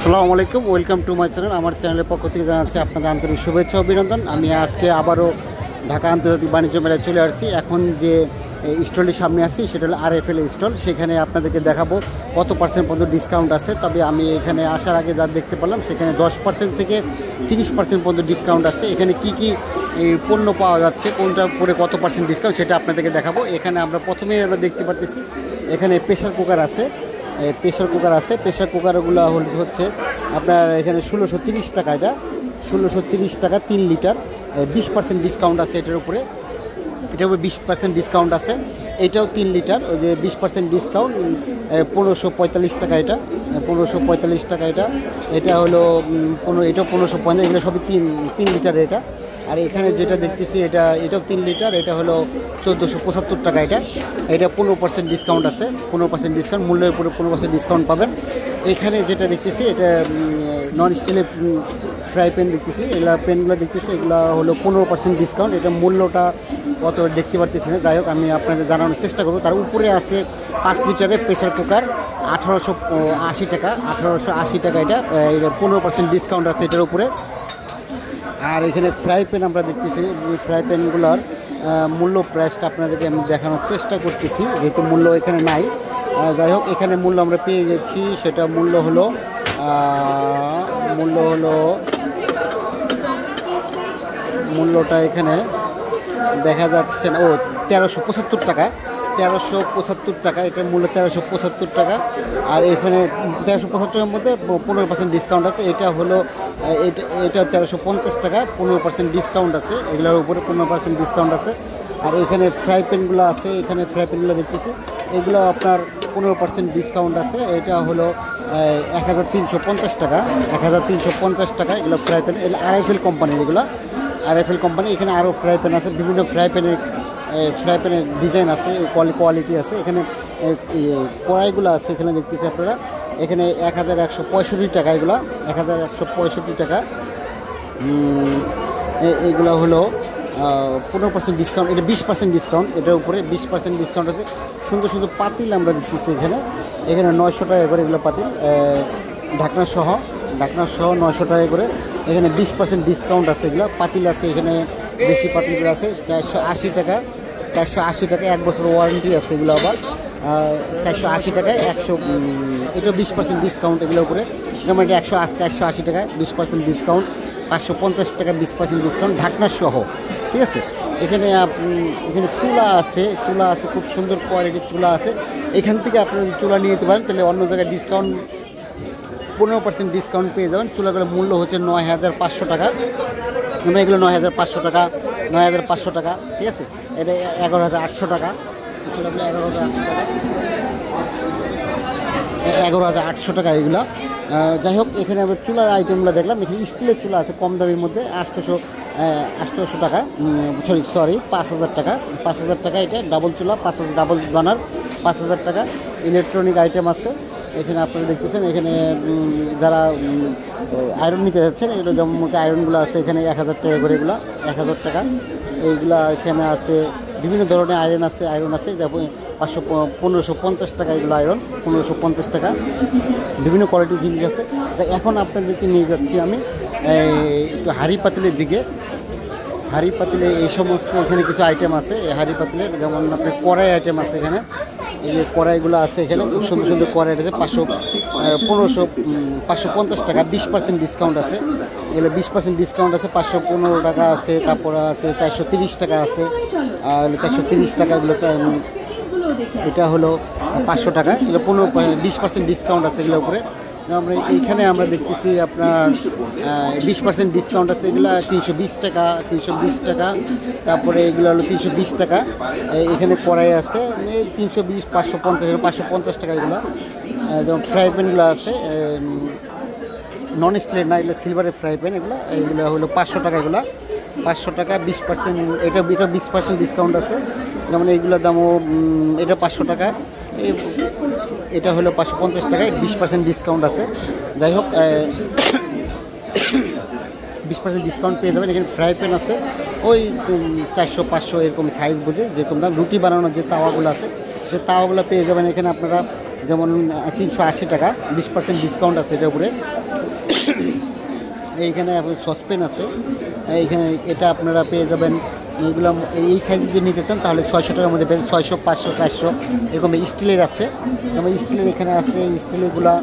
আসসালামু আলাইকুম, welcome to my channel. আমার চ্যানেলের পক্ষ থেকে জানাচ্ছি আপনাদের আন্তরিক শুভেচ্ছা অভিনন্দন। আমি আজকে আবারও ঢাকা আন্তর্জাতিক বাণিজ্য মেলায় চলে আসছি। এখন যে স্টলটির সামনে আসছি সেটা হলো RFL স্টল। সেখানে আপনাদেরকে দেখাবো কত পার্সেন্ট পর্যন্ত ডিসকাউন্ট আছে। তবে আমি এখানে আসার আগে যা দেখতে পেলাম সেখানে 10% থেকে 30% পর্যন্ত ডিসকাউন্ট আছে। এখানে কি কি পণ্য পাওয়া যাচ্ছে, কোনটা পরে কত পার্সেন্ট ডিসকাউন্ট সেটা আপনাদেরকে দেখাবো। এখানে আমরা প্রথমেই দেখতে পাচ্ছি এখানে প্রেশার কুকার আছে। প্রেশার কুকারগুলো হচ্ছে আপনার এখানে 1630 টাকা। এটা 1630 টাকা 3 লিটার। 20% ডিসকাউন্ট আছে এটার উপরে। এটার উপরে 20% ডিসকাউন্ট আছে। এটাও 3 লিটার, ওই যে 20% ডিসকাউন্ট 1545 টাকা। এটা 1545 টাকা। এটা হলো এটাও 1550। এগুলো সবই 3 লিটার এটা। আর এখানে যেটা দেখতেছি এটাও 3 লিটার। এটা হলো 1475 টাকা। এটা 15% ডিসকাউন্ট আছে। 15% ডিসকাউন্ট, মূল্যের উপরে 15% ডিসকাউন্ট পাবেন। এখানে যেটা দেখতেছি এটা নন স্টিলের ফ্রাই প্যান দেখতেছি। প্যানগুলো দেখতেছি, এগুলো হলো 15% ডিসকাউন্ট। এটা মূল্যটা কত দেখতে পারতেছি না, যাই হোক আমি আপনাদের জানানোর চেষ্টা করব। তার উপরে আছে 5 লিটারের প্রেশার কুকার 1880 টাকা। 1880 টাকা। এটা 15% ডিসকাউন্ট আছে এটার উপরে। আর এখানে ফ্রাই প্যান আমরা দেখতেছি। ফ্রাই প্যানগুলোর মূল্য প্রাইসটা আপনাদেরকে আমি দেখানোর চেষ্টা করতেছি, যেহেতু মূল্য এখানে নাই। যাই হোক এখানে মূল্য আমরা পেয়ে গেছি। সেটা মূল্যটা এখানে দেখা যাচ্ছে না। 1375 টাকা। 1375 টাকা। এটার মূল্য 1375 টাকা। আর এখানে 1375 টাকার মধ্যে 15% ডিসকাউন্ট আছে। এটা হলো এটা 1350 টাকা। 15% ডিসকাউন্ট আছে। এগুলোর উপরে 15% ডিসকাউন্ট আছে। আর এখানে ফ্রাই প্যানগুলো আছে। এখানে ফ্রাই প্যানগুলো দেখতেছি, এগুলো আপনার 15% ডিসকাউন্ট আছে। এটা হলো 1350 টাকা। 1350 টাকা এগুলো ফ্রাই প্যান। RFL কোম্পানির এগুলো। RFL company. এখানে আরও ফ্রাই প্যান আছে, বিভিন্ন ফ্রাই প্যানের ডিজাইন আছে, কোয়ালিটি আছে। এখানে কড়াইগুলো আছে এখানে দেখতেছি আপনারা। এখানে 1165 টাকা। এগুলো 1165 টাকা। এইগুলো হলো 15% ডিসকাউন্ট। এটা 20% ডিসকাউন্ট। এটার উপরে 20% ডিসকাউন্ট আছে। সুন্দর সুন্দর পাতিল আমরা দেখতেছি এখানে। 900 টাকা করে এগুলো পাতিল, ঢাকনা সহ 900 টাকা করে। এখানে 20% ডিসকাউন্ট আছে। এগুলো পাতিল আছে এখানে, দেশি পাতিলগুলো আছে 480 টাকা। 480 টাকা, 1 বছর ওয়ারেন্টি আছে এগুলো আবার। 480 টাকায় 100। এটা 20% ডিসকাউন্ট এগুলো উপরে। যেমন এটা 480 টাকায় 20% ডিসকাউন্ট। 550 টাকা 20% ডিসকাউন্ট, ঢাকনা সহ। ঠিক আছে। এখানে চুলা আছে। খুব সুন্দর কোয়ালিটির চুলা আছে। এখান থেকে আপনারা যদি চুলা নিয়ে যেতে পারেন তাহলে অন্য জায়গায় ডিসকাউন্ট 15% ডিসকাউন্ট পেয়ে যাবেন। চুলাগুলোর মূল্য হচ্ছে 9500 টাকা। আমরা এগুলো 9500 টাকা। 9500 টাকা। ঠিক আছে। এটা 11800 টাকা। চুলাগুলো 11800 টাকা। 11800 টাকা এগুলো। যাই হোক এখানে আমরা চুলার আইটেমগুলো দেখলাম। এখানে স্টিলের চুলা আছে কম দামের মধ্যে 800 টাকা। 5000 টাকা। 5000 টাকা। এটা ডাবল চুলা, 5000 ডাবল বানার 5000 টাকা। ইলেকট্রনিক আইটেম আছে এখানে আপনারা দেখতেছেন। এখানে যারা আয়রন নিতে যাচ্ছেন, এগুলো যেমন মোটা আয়রনগুলো আছে এখানে 1000 টাকা করে। এগুলো 1000 টাকা। এইগুলা এখানে আছে বিভিন্ন ধরনের আয়রন আছে। যেমন 1550 টাকা এগুলো আয়রন, 1550 টাকা। বিভিন্ন কোয়ালিটির জিনিস আছে। এখন আপনাদেরকে নিয়ে যাচ্ছি আমি একটু হাঁড়ি পাতিলের দিকে। হাঁড়ি পাতিলে এই সমস্ত এখানে কিছু আইটেম আছে। হাঁড়ি পাতিলের যেমন আপনার কড়াই আইটেম আছে এখানে। এই যে কড়াইগুলো আছে এখানে, খুব সুন্দর সুন্দর কড়াই আছে। 550 টাকা। 20% ডিসকাউন্ট আছে। এগুলো 20% ডিসকাউন্ট আছে। 515 টাকা আছে। তারপর আছে 430 টাকা আছে। আর 430 টাকা। এগুলো এটা হলো 500 টাকা। এগুলো 20% ডিসকাউন্ট আছে এগুলোর উপরে। এইখানে আমরা দেখতেছি আপনার 20% ডিসকাউন্ট আছে। এগুলো 320 টাকা। 320 টাকা। তারপরে এগুলো হলো 320 টাকা। এখানে কড়াই আছে 320, 550, 550 টাকা এগুলো। যেমন ফ্রাই প্যানগুলো আছে নন স্টিলের না, এগুলো সিলভারের ফ্রাই প্যান। এগুলো হলো 500 টাকা। এগুলো 500 টাকা। 20% এটা 20% ডিসকাউন্ট আছে। যেমন এইগুলোর দামও এটা 500 টাকা। এটা হলো 550 টাকায় 20% ডিসকাউন্ট আছে। যাই হোক 20% ডিসকাউন্ট পেয়ে যাবেন। এখানে ফ্রাই প্যান আছে ওই 400-500 এরকম সাইজ বুঝে যেরকম দাম। রুটি বানানোর যে তাওয়াগুলো আছে সে তাওয়াগুলো পেয়ে যাবেন এখানে আপনারা যেমন 380 টাকা, 20% ডিসকাউন্ট আছে এটার উপরে। এইখানে সসপেন আছে, এইখানে এটা আপনারা পেয়ে যাবেন। এইগুলো এই সাইজ যদি নিতে চান তাহলে 600 টাকার মধ্যে পেয়ে 600, 500, 400 এরকম স্টিলের আছে। যেমন স্টিলের এখানে আছে, স্টিলেরগুলো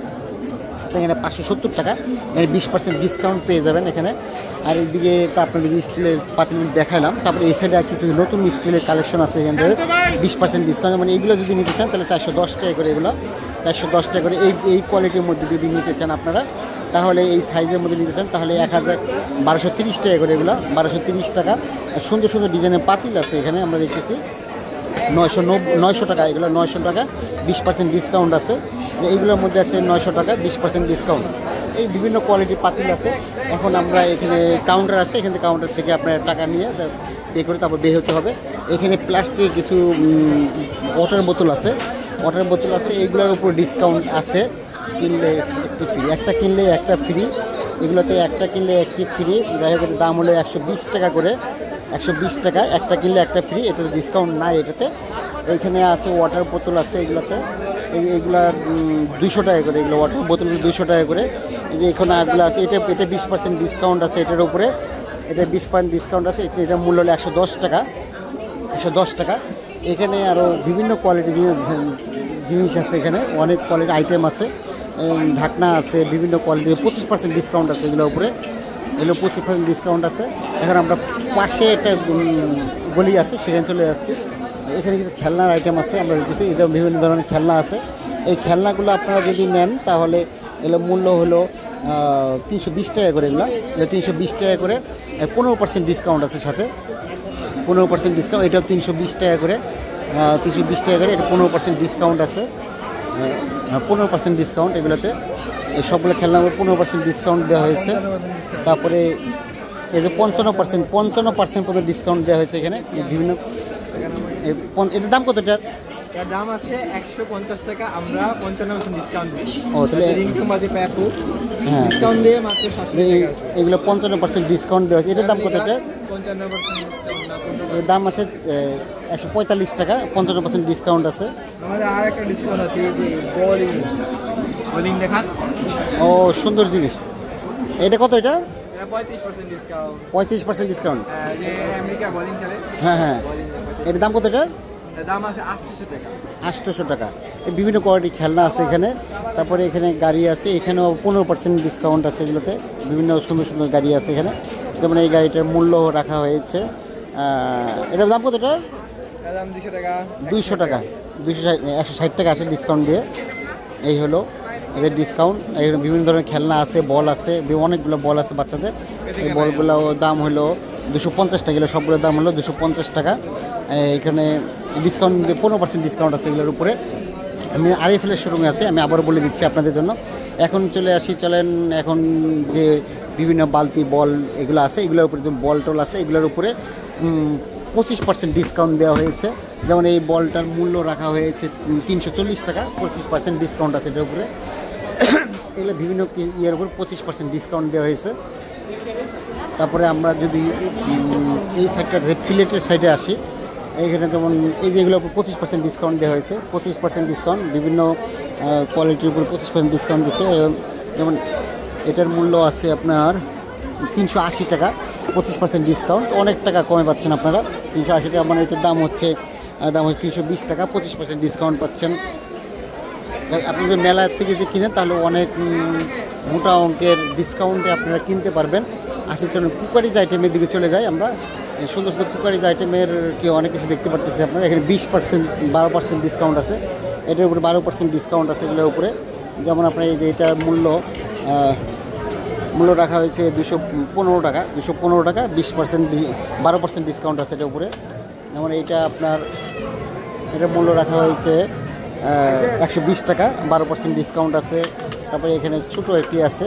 এখানে 570 টাকা, এখানে 20% ডিসকাউন্ট পেয়ে যাবেন এখানে। আর এইদিকে তো আপনাদের স্টিলের পাতিলগুলো দেখালাম। তারপরে এই সাইডে কিছু নতুন স্টিলের কালেকশন আছে এখান থেকে 20% ডিসকাউন্ট। মানে এইগুলো যদি নিতে চান তাহলে 410 টাকা করে, এগুলো 410 টাকা করে। এই কোয়ালিটির মধ্যে যদি নিতে চান আপনারা, তাহলে এই সাইজের মধ্যে নিতে চান তাহলে 1230 টাকা করে, এগুলো 1230 টাকা। সুন্দর সুন্দর ডিজাইনের পাতিল আছে এখানে আমরা দেখতেছি 900 টাকা, এগুলো 900 টাকা, 20% ডিসকাউন্ট আছে। এইগুলোর মধ্যে আছে 900 টাকা, 20% ডিসকাউন্ট। এই বিভিন্ন কোয়ালিটির পাতিল আছে। এখন আমরা এখানে কাউন্টার আছে, এখান থেকে কাউন্টার থেকে আপনার টাকা নিয়ে পে করে তারপর বের হতে হবে। এখানে প্লাস্টিক কিছু ওয়াটার বোতল আছে, এইগুলোর উপর ডিসকাউন্ট আছে। কিনলে একটি ফ্রি, একটা কিনলে একটা ফ্রি, এগুলোতে একটা কিনলে একটি ফ্রি। যাই হোক, দাম হলো 120 টাকা করে, 120 টাকা। একটা কিনলে একটা ফ্রি, এটাতে ডিসকাউন্ট নাই এটাতে। এইখানে আছে ওয়াটার বোতল আছে, এইগুলোতে এইগুলা 200 টাকা করে, এগুলো ওয়াটার বোতলগুলো 200 টাকা করে। এই যে এখানে আরগুলো আছে, এটা 20% ডিসকাউন্ট আছে এটার উপরে, এটা 20% ডিসকাউন্ট আছে। এটা মূল্য হলো 110 টাকা, 110 টাকা। এখানে আরও বিভিন্ন কোয়ালিটি জিনিস আছে, এখানে অনেক কোয়ালিটির আইটেম আছে, ঢাকনা আছে, বিভিন্ন কোয়ালিটির 25% ডিসকাউন্ট আছে এগুলোর উপরে, এগুলো 25% ডিসকাউন্ট আছে। এখন আমরা পাশে একটা গলি আছে, সেখানে চলে যাচ্ছি। এখানে কিছু খেলনার আইটেম আছে, আমরা দেখতেছি এটা বিভিন্ন ধরনের খেলনা আছে। এই খেলনাগুলো আপনারা যদি নেন তাহলে এগুলো মূল্য হলো 320 টাকা করে, এগুলো 320 টাকা করে, 15% ডিসকাউন্ট আছে সাথে, 15% ডিসকাউন্ট। এটাও 320 টাকা করে, 320 টাকা করে, এটা 15% ডিসকাউন্ট আছে, 15% ডিসকাউন্ট এগুলোতে। এই সবগুলো খেলনার 15% ডিসকাউন্ট দেওয়া হয়েছে। তারপরে এর 55% পর্যন্ত ডিসকাউন্ট দেওয়া হয়েছে এখানে বিভিন্ন। এটার দাম কত? এর দাম আছে 150 টাকা, আমরা 55% ডিসকাউন্ট দিই। ও তাহলে রিংটং বাজে প্যাপু হ্যাঁ, ডিসকাউন্ট দিয়ে মাত্র 700 টাকা। এগুলো 55% ডিসকাউন্ট দেওয়া হয়েছে। এটার দাম কত? এটা 55% ডিসকাউন্ট। এর দাম আছে 145 টাকা, 55% ডিসকাউন্ট আছে। আমাদের আর একটা ডিসকাউন্ট আছে, এই যে বোলিং দেখান। ও সুন্দর জিনিস। এটা কত? এটা 35% ডিসকাউন্ট। 35% ডিসকাউন্ট। যে আমেরিকা বোলিং খেলে, হ্যাঁ হ্যাঁ। এটার দাম কত? এটা দাম আছে 800 টাকা। 800 টাকা। এই বিভিন্ন কোয়ালিটির খেলনা আছে এখানে। তারপরে এখানে গাড়ি আছে, এখানেও 15% ডিসকাউন্ট আছে এগুলোতে। বিভিন্ন সুন্দর সুন্দর গাড়ি আছে এখানে। যেমন এই গাড়িটার মূল্য রাখা হয়েছে, এটার দাম কত? এটা দাম 200 টাকা। 200 টাকা, 160 টাকা আছে ডিসকাউন্ট দিয়ে। এই হলো এদের ডিসকাউন্ট। এখানে বিভিন্ন ধরনের খেলনা আছে, বল আছে, অনেকগুলো বল আছে বাচ্চাদের। এই বলগুলো দাম হলো 250 টাকা, এগুলো সবগুলোর দাম হলো 250 টাকা। এখানে ডিসকাউন্ট 15% ডিসকাউন্ট আছে এগুলোর উপরে। আমি আরএফএল শোরুমে আছে, আমি আবার বলে দিচ্ছি আপনাদের জন্য। এখন চলে আসি, চলেন এখন যে বিভিন্ন বালতি বল এগুলো আছে, এগুলোর উপরে যে বল টল আছে এগুলোর উপরে 25% ডিসকাউন্ট দেওয়া হয়েছে। যেমন এই বলটার মূল্য রাখা হয়েছে 340 টাকা, 25% ডিসকাউন্ট আছে এটার উপরে। এগুলো বিভিন্ন ইয়ের উপর 25% ডিসকাউন্ট দেওয়া হয়েছে। তারপরে আমরা যদি এই সাইডটা যে প্লেটের সাইডে আসি, এইখানে যেমন এই যেগুলো উপর 25% ডিসকাউন্ট দেওয়া হয়েছে, 25% ডিসকাউন্ট, বিভিন্ন কোয়ালিটির উপর 25% ডিসকাউন্ট দিচ্ছে। যেমন এটার মূল্য আছে আপনার 380 টাকা, 25% ডিসকাউন্ট, অনেক টাকা কমে পাচ্ছেন আপনারা। 380 টাকা মানে এটার দাম হচ্ছে 320 টাকা, 25% ডিসকাউন্ট পাচ্ছেন। আপনি যদি মেলা থেকে যে কিনেন তাহলে অনেক মোটা অঙ্কের ডিসকাউন্টে আপনারা কিনতে পারবেন। আসলে চলুন কুকারিজ আইটেমের দিকে চলে যাই আমরা। সুন্দর সুন্দর কুকারিজ আইটেমের কি অনেক কিছু দেখতে পাচ্ছি আপনারা। এখানে 20%, 12% ডিসকাউন্ট আছে, এটার উপরে 12% ডিসকাউন্ট আছে এগুলোর উপরে। যেমন আপনার এই যে এটার মূল্য রাখা হয়েছে 215 টাকা, 215 টাকা, 12% ডিসকাউন্ট আছে এটার উপরে। যেমন এইটা আপনার এটার মূল্য রাখা হয়েছে 120 টাকা, 12% ডিসকাউন্ট আছে। তারপরে এখানে ছোটো একটি আছে,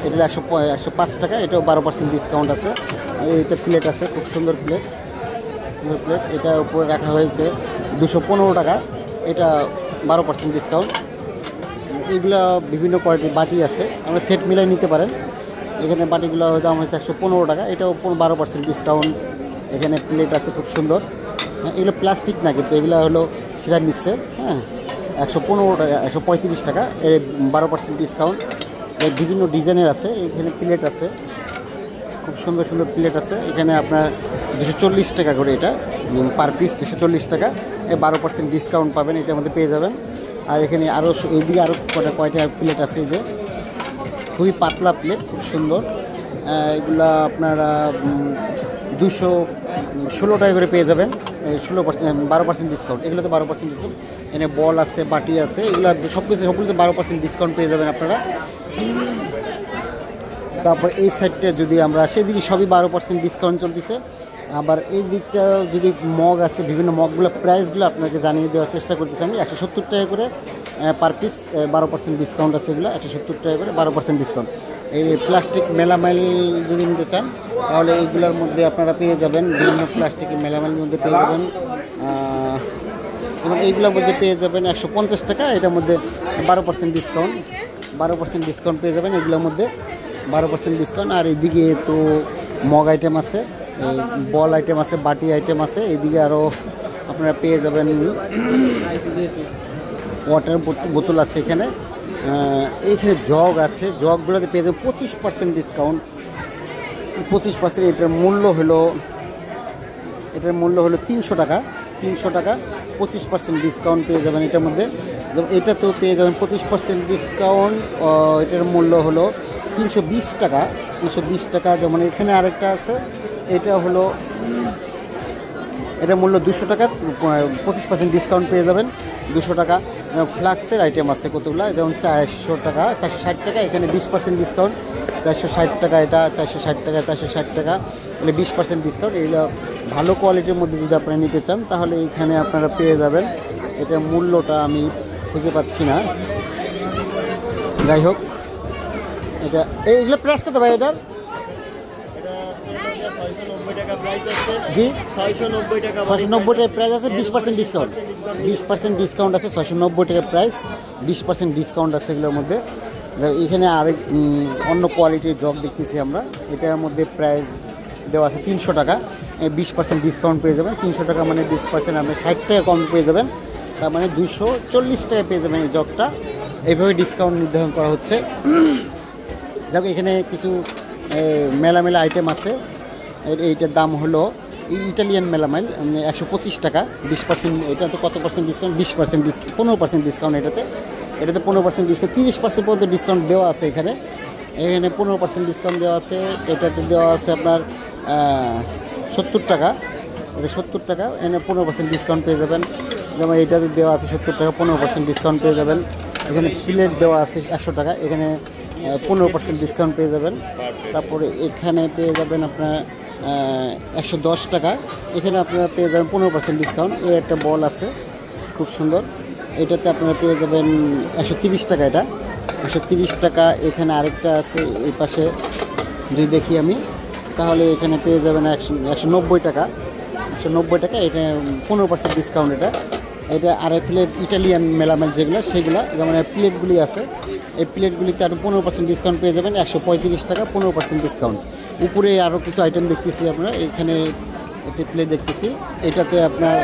এটা 105 টাকা, এটাও 12% ডিসকাউন্ট আছে। এইটা প্লেট আছে, খুব সুন্দর প্লেট, এটার উপরে রাখা হয়েছে 215 টাকা, এটা 12% ডিসকাউন্ট। এইগুলো বিভিন্ন কোয়ালিটির বাটি আছে, আমরা সেট মিলাই নিতে পারেন। এখানে বাটিগুলো দাম হয়েছে 115 টাকা, এটাও 12% ডিসকাউন্ট। এখানে প্লেট আছে খুব সুন্দর। এগুলো প্লাস্টিক না, কিন্তু এগুলো হলো সিরামিক্সের। হ্যাঁ, 115 টাকা, 135 টাকা, এর 12% ডিসকাউন্ট। এর বিভিন্ন ডিজাইনের আছে, এখানে প্লেট আছে, খুব সুন্দর সুন্দর প্লেট আছে। এখানে আপনার 240 টাকা করে, এটা পার পিস 240 টাকা, 12% ডিসকাউন্ট পাবেন, এটার মধ্যে পেয়ে যাবেন। আর এখানে আরও এইদিকে আরও কয়টা প্লেট আছে, এই যে খুবই পাতলা প্লেট, খুব সুন্দর। এগুলা আপনারা 216 টাকা করে পেয়ে যাবেন, 16% 12% ডিসকাউন্ট। এগুলোতে 12% ডিসকাউন্ট। এখানে বল আছে, বাটি আছে, এগুলো সবগুলোতে 12% ডিসকাউন্ট পেয়ে যাবেন আপনারা। তারপর এই সাইডটা যদি আমরা, সেদিকে সবই 12% ডিসকাউন্ট চলতেছে। আবার এই দিকটা যদি মগ আছে, বিভিন্ন মগগুলো প্রাইসগুলো আপনাকে জানিয়ে দেওয়ার চেষ্টা করতেছি আমি। 170 টাকা করে পার পিস, 12% ডিসকাউন্ট আছে এগুলো, 170 টাকা করে 12% ডিসকাউন্ট। এই প্লাস্টিক মেলামাইল যদি নিতে চান তাহলে এইগুলোর মধ্যে আপনারা পেয়ে যাবেন, বিভিন্ন প্লাস্টিকের মেলামাইলের মধ্যে পেয়ে যাবেন, এবং এইগুলোর মধ্যে পেয়ে যাবেন 150 টাকা, এটার মধ্যে 12% ডিসকাউন্ট, 12% ডিসকাউন্ট পেয়ে যাবেন এগুলোর মধ্যে, 12% ডিসকাউন্ট। আর এইদিকে তো মগ আইটেম আছে, বল আইটেম আছে, বাটি আইটেম আছে। এইদিকে আরও আপনারা পেয়ে যাবেন ওয়াটার বোতল আছে এখানে, এইখানে জগ আছে, জগগুলোতে পেয়ে যাবেন 25% ডিসকাউন্ট, 25%। এটার মূল্য হলো 300 টাকা, 300 টাকা, 25% ডিসকাউন্ট পেয়ে যাবেন এটার মধ্যে। এটাতেও পেয়ে যাবেন 25% ডিসকাউন্ট, এটার মূল্য হলো 320 টাকা, 320 টাকা। যেমন এখানে আরেকটা আছে, এটা হলো, এটার মূল্য 200 টাকা, 25% ডিসকাউন্ট পেয়ে যাবেন 200 টাকা। ফ্লাক্সের আইটেম আছে কতগুলো, যেমন 400 টাকা, 460 টাকা, এখানে 20% ডিসকাউন্ট, 460 টাকা, এটা 460 টাকা, 460 টাকা, মানে 20% ডিসকাউন্ট। এগুলো ভালো কোয়ালিটির মধ্যে যদি আপনারা নিতে চান তাহলে এখানে আপনারা পেয়ে যাবেন। এটার মূল্যটা আমি খুঁজে পাচ্ছি না, যাই হোক। এটা এইগুলো প্রাইস কত ভাই এটার? জি 690 টাকা প্রাইস আছে, 20% ডিসকাউন্ট, 20% ডিসকাউন্ট আছে, 690 টাকা প্রাইস, 20% ডিসকাউন্ট আছে এগুলোর মধ্যে। এখানে আরেক অন্য কোয়ালিটির জগ দেখতেছি আমরা, এটার মধ্যে প্রাইস দেওয়া আছে 300 টাকা, 20% ডিসকাউন্ট পেয়ে যাবেন। 300 টাকা মানে 20%, আপনি 60 টাকা কম পেয়ে যাবেন, তার মানে 240 টাকা পেয়ে যাবেন এই জগটা। এইভাবে ডিসকাউন্ট নির্ধারণ করা হচ্ছে। দেখো এখানে কিছু মেলামেলা আইটেম আছে, এইটার দাম হলো ইটালিয়ান মেলামাইল, 125 টাকা, 20%। এটা তো কত পার্সেন্ট ডিসকাউন্ট? 20%, 15% ডিসকাউন্ট এটাতে 15% ডিসকাউন্ট, 30% পর্যন্ত ডিসকাউন্ট দেওয়া আছে এখানে। 15% ডিসকাউন্ট দেওয়া আছে। এটাতে দেওয়া আছে আপনার 70 টাকা, এটা 70 টাকা, এখানে 15% ডিসকাউন্ট পেয়ে যাবেন। যেমন এইটাতে দেওয়া আছে 70 টাকা, 15% ডিসকাউন্ট পেয়ে যাবেন। এখানে প্লেট দেওয়া আছে 100 টাকা, এখানে 15% ডিসকাউন্ট পেয়ে যাবেন। তারপরে এখানে পেয়ে যাবেন আপনার 110 টাকা, এখানে আপনারা পেয়ে যাবেন 15% ডিসকাউন্ট। এই একটা বল আছে খুব সুন্দর, এটাতে আপনারা পেয়ে যাবেন 130 টাকা, এটা 130 টাকা। এখানে আরেকটা আছে এই পাশে যদি দেখি আমি, তাহলে এখানে পেয়ে যাবেন 190 টাকা, 190 টাকা, এটা 15% ডিসকাউন্ট। এটা আড়াই প্লেট ইটালিয়ান মেলামেল যেগুলো সেগুলো, যেমন প্লেটগুলি আছে, এই প্লেটগুলিতে আরও 15% ডিসকাউন্ট পেয়ে যাবেন, 135 টাকা, 15% ডিসকাউন্ট। উপরে আরও কিছু আইটেম দেখতেছি আমরা, এখানে একটি প্লেট দেখতেছি, এটাতে আপনার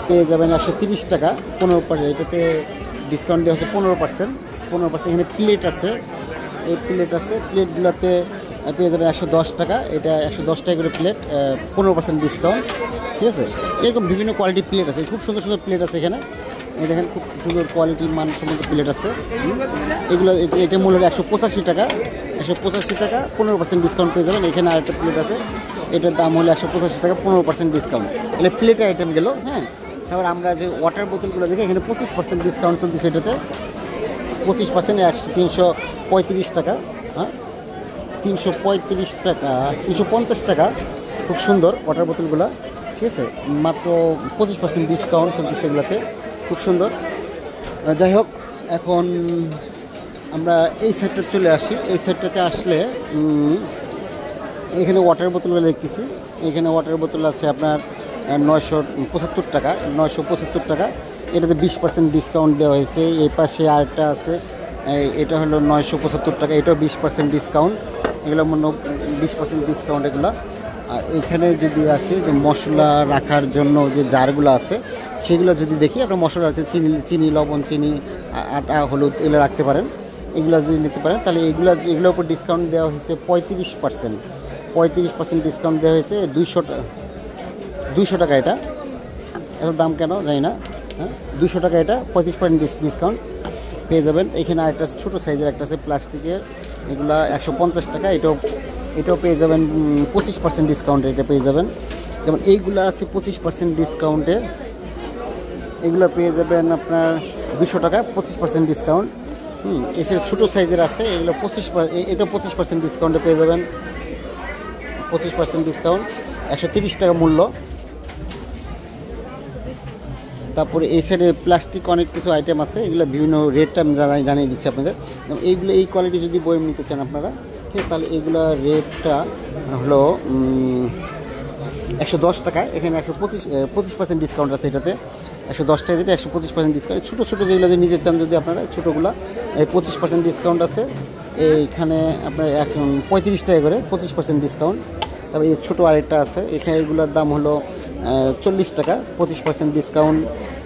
পেয়ে যাবেন 130 টাকা, 15%। এটাতে ডিসকাউন্ট দেওয়া হচ্ছে 15%। এখানে প্লেট আছে, এই প্লেট আছে, প্লেটগুলোতে পেয়ে যাবেন 110 টাকা, এটা 110 টাকা করে প্লেট, 15% ডিসকাউন্ট, ঠিক আছে। এরকম বিভিন্ন কোয়ালিটির প্লেট আছে, খুব সুন্দর সুন্দর প্লেট আছে এখানে। এই দেখেন খুব সুন্দর কোয়ালিটির মানসম্মত প্লেট আছে এগুলো। এটা মূল্য 185 টাকা, 185 টাকা, 15% ডিসকাউন্ট পেয়ে যাবেন। এখানে আরেকটা প্লেট আছে, এটার দাম হলো 185 টাকা, 15% ডিসকাউন্ট। এগুলো প্লেটের আইটেম গেল। হ্যাঁ, তারপর আমরা যে ওয়াটার বোতলগুলো দেখি, এখানে 25% ডিসকাউন্ট চলতেছে, এটাতে 25%, 335 টাকা, হ্যাঁ 335 টাকা, 350 টাকা। খুব সুন্দর ওয়াটার বোতলগুলো, ঠিক আছে, মাত্র 25% ডিসকাউন্ট চলতেছে এগুলোতে, খুব সুন্দর। যাই হোক, এখন আমরা এই সাইডটা চলে আসি। এই সাইডটাতে আসলে এখানে ওয়াটার বোতলগুলো দেখতেছি, এখানে ওয়াটার বোতল আছে আপনার 975 টাকা, 975 টাকা। এটাতে 20% ডিসকাউন্ট দেওয়া হয়েছে। এই পাশে আরেকটা আছে, এটা হলো 975 টাকা, এটাও 20% ডিসকাউন্ট। এগুলো মনে 20% ডিসকাউন্ট এগুলো। আর এখানে যদি আসে যে মশলা রাখার জন্য যে জারগুলো আছে, সেগুলো যদি দেখি আপনার মশলা রাখতে চিনি লবণ চিনি আটা হলুদ এগুলো রাখতে পারেন। এগুলো যদি নিতে পারেন তাহলে এগুলোর উপর ডিসকাউন্ট দেওয়া হয়েছে 35% ডিসকাউন্ট দেওয়া হয়েছে। 200 টাকা এটা, এত দাম কেন জানি না। হ্যাঁ, 200 টাকা এটা, 35% ডিসকাউন্ট পেয়ে যাবেন। এখানে আরেকটা ছোটো সাইজের একটা আছে প্লাস্টিকের, এগুলো 150 টাকা। এটাও পেয়ে যাবেন 25% ডিসকাউন্টে, এটা পেয়ে যাবেন। যেমন এইগুলো আছে 25% ডিসকাউন্টে, এগুলো পেয়ে যাবেন আপনার 200 টাকা, 25% ডিসকাউন্ট। এছাড়া ছোটো সাইজের আছে, এগুলো 25% ডিসকাউন্টে পেয়ে যাবেন, 25% ডিসকাউন্ট, 130 টাকা মূল্য। তারপরে এই সাইডে প্লাস্টিক অনেক কিছু আইটেম আছে, এগুলো বিভিন্ন রেটটা আমি জানিয়ে দিচ্ছি আপনাদের। এইগুলো এই কোয়ালিটি যদি বয়ম নিতে চান আপনারা, ঠিক আছে, তাহলে এইগুলো রেটটা হলো 110 টাকা। এখানে 25% ডিসকাউন্ট আছে এটাতে, 110 টাকা যেটা 125% ডিসকাউন্ট। ছোটো ছোটো যেগুলো যদি নিতে চান যদি আপনারা ছোটোগুলো 25% ডিসকাউন্ট আছে। এইখানে আপনার এখন 35 টাকা করে 25% ডিসকাউন্ট। তারপরে এই ছোটো আরেকটা আছে, এখানে এগুলোর দাম হলো 40 টাকা, 25% ডিসকাউন্ট।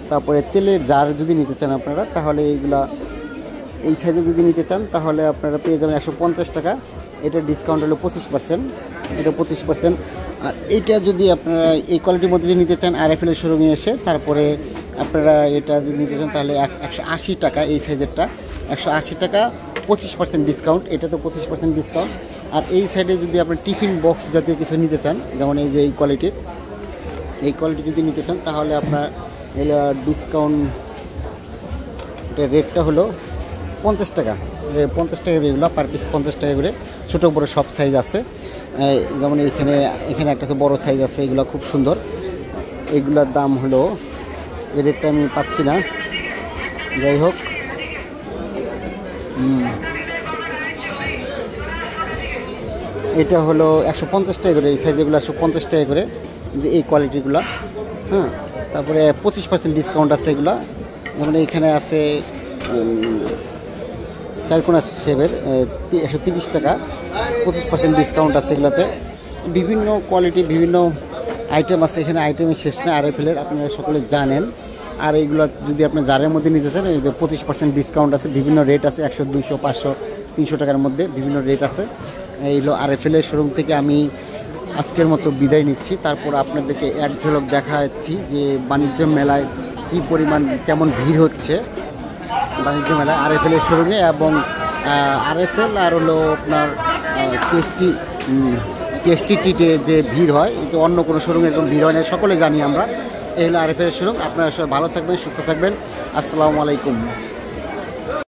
তারপরে তেলের জার যদি নিতে চান আপনারা, তাহলে এইগুলা এই সাইজে যদি নিতে চান তাহলে আপনারা পেয়ে যাবেন 150 টাকা। এটার ডিসকাউন্ট হলো 25%, এটা 25%। আর এইটা যদি আপনারা এই কোয়ালিটির মধ্যে যদি নিতে চান RFL এর শোরুমে এসে, তারপরে আপনারা এটা যদি নিতে চান তাহলে 180 টাকা এই সাইজেরটা, 180 টাকা, 25% ডিসকাউন্ট। এটা তো 25% ডিসকাউন্ট। আর এই সাইডে যদি আপনার টিফিন বক্স জাতীয় কিছু নিতে চান, যেমন এই যে এই কোয়ালিটি যদি নিতে চান তাহলে আপনার এগুলো ডিসকাউন্ট, এটা রেটটা হলো 50 টাকা, 50 টাকা এগুলো পার পিস 50 টাকা করে। ছোটো বড়ো সব সাইজ আছে, যেমন এখানে একটা বড় সাইজ আছে, এগুলো খুব সুন্দর। এগুলোর দাম হলো, এই রেটটা আমি পাচ্ছি না, যাই হোক এটা হলো 150 টাকা করে। এই সাইজগুলো 150 টাকা করে এই কোয়ালিটিগুলো। হ্যাঁ, তারপরে 25% ডিসকাউন্ট আছে এগুলো। যেমন এইখানে আছে 4 কোনা শেপের 130 টাকা, 25% ডিসকাউন্ট আছে এগুলোতে। বিভিন্ন কোয়ালিটি বিভিন্ন আইটেম আছে এখানে, আইটেমের শেষ না RFL এর, আপনারা সকলে জানেন। আর এইগুলো যদি আপনি জারের মধ্যে নিতে চান, 25% ডিসকাউন্ট আছে, বিভিন্ন রেট আছে, 100 200 500 300 টাকার মধ্যে বিভিন্ন রেট আছে। এই হলো RFL এর শোরুম থেকে আমি আজকের মতো বিদায় নিচ্ছি। তারপর আপনাদেরকে এক ঝলক দেখাচ্ছি যে বাণিজ্য মেলায় কী পরিমাণ কেমন ভিড় হচ্ছে বাণিজ্য মেলায় RFL এর শোরুমে। এবং RFL আর হলো আপনার কেএসটি টিটে যে ভিড় হয়, কিন্তু অন্য কোনো শোরুমে এরকম ভিড় হয় না, সকলে জানি আমরা। এই হলো RFL এর শোরুম। আপনারা সবাই ভালো থাকবেন, সুস্থ থাকবেন। আসসালামু আলাইকুম।